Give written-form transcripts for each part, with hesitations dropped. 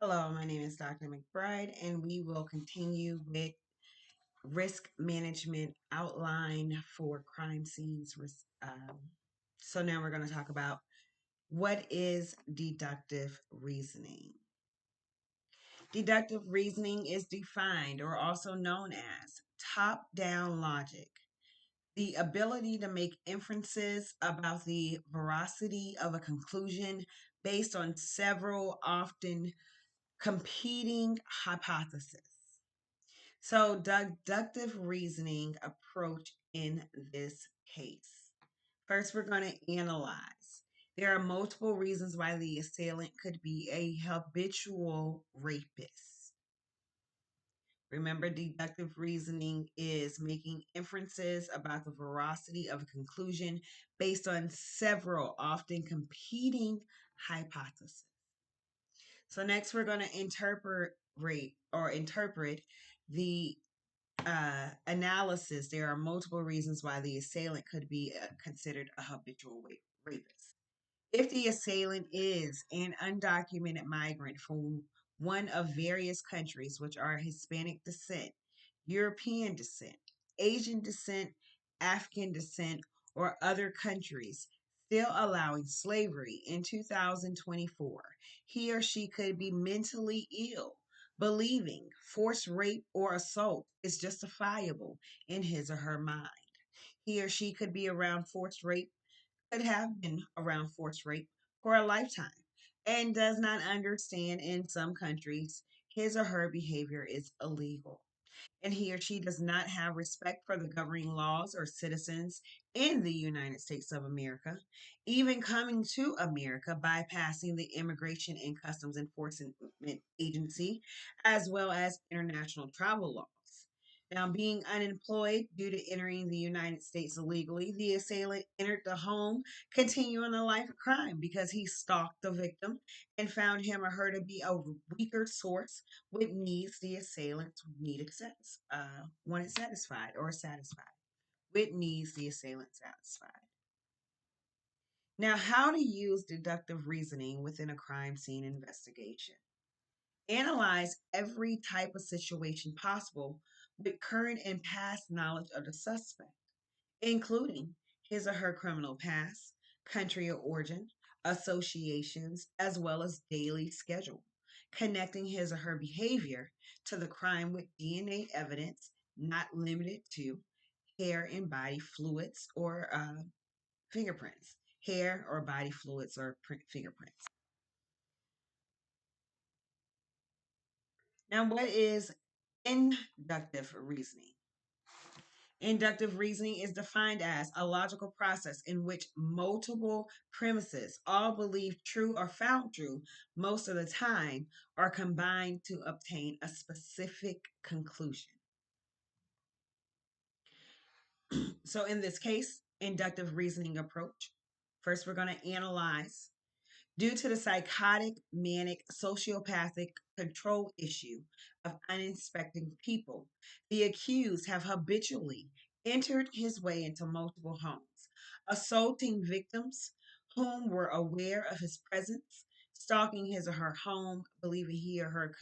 Hello, my name is Dr. McBride, and we will continue with risk management outline for crime scenes. So now we're going to talk about what is deductive reasoning. Deductive reasoning is defined or also known as top-down logic, the ability to make inferences about the veracity of a conclusion based on several often competing hypotheses. So, deductive reasoning approach in this case. First, we're going to analyze. There are multiple reasons why the assailant could be a habitual rapist. Remember, deductive reasoning is making inferences about the veracity of a conclusion based on several, often competing hypotheses. So next, we're going to interpret the analysis. There are multiple reasons why the assailant could be considered a habitual rapist. If the assailant is an undocumented migrant from one of various countries, which are Hispanic descent, European descent, Asian descent, African descent, or other countries still allowing slavery in 2024, he or she could be mentally ill, believing forced rape or assault is justifiable in his or her mind. He or she could be around forced rape could have been around forced rape for a lifetime and does not understand in some countries his or her behavior is illegal. And he or she does not have respect for the governing laws or citizens in the United States of America, even coming to America, bypassing the Immigration and Customs Enforcement Agency, as well as international travel laws. Now, being unemployed due to entering the United States illegally, the assailant entered the home, continuing a life of crime because he stalked the victim and found him or her to be a weaker source with needs the assailant wanted satisfied or satisfied. With needs the assailant satisfied. Now, how to use deductive reasoning within a crime scene investigation. Analyze every type of situation possible with current and past knowledge of the suspect, including his or her criminal past, country of origin, associations, as well as daily schedule, connecting his or her behavior to the crime with DNA evidence not limited to hair and body fluids or fingerprints. Hair or body fluids or fingerprints. Now, what is inductive reasoning? Inductive reasoning is defined as a logical process in which multiple premises, all believed true or found true most of the time, are combined to obtain a specific conclusion. So, in this case, inductive reasoning approach, first we're going to analyze. Due to the psychotic, manic, sociopathic control issue of uninspecting people, the accused have habitually entered his way into multiple homes, assaulting victims whom were aware of his presence, stalking his or her home, believing he or her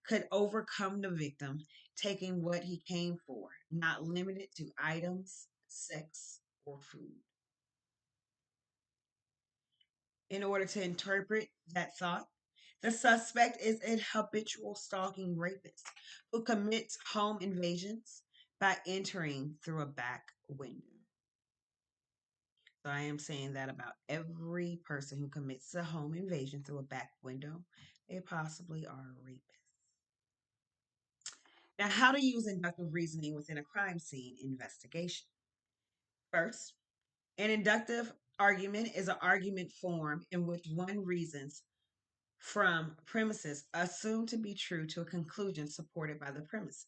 could overcome the victim, taking what he came for, not limited to items, sex, or food. In order to interpret that thought, the suspect is a habitual stalking rapist who commits home invasions by entering through a back window. So I am saying that about every person who commits a home invasion through a back window, they possibly are a rapist. Now, how to use inductive reasoning within a crime scene investigation. First, an inductive argument is an argument form in which one reasons from premises assumed to be true to a conclusion supported by the premises.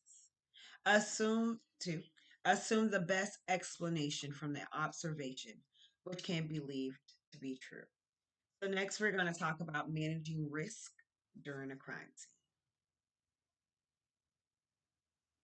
Assume to assume the best explanation from the observation, which can be believed to be true. So next we're going to talk about managing risk during a crime scene.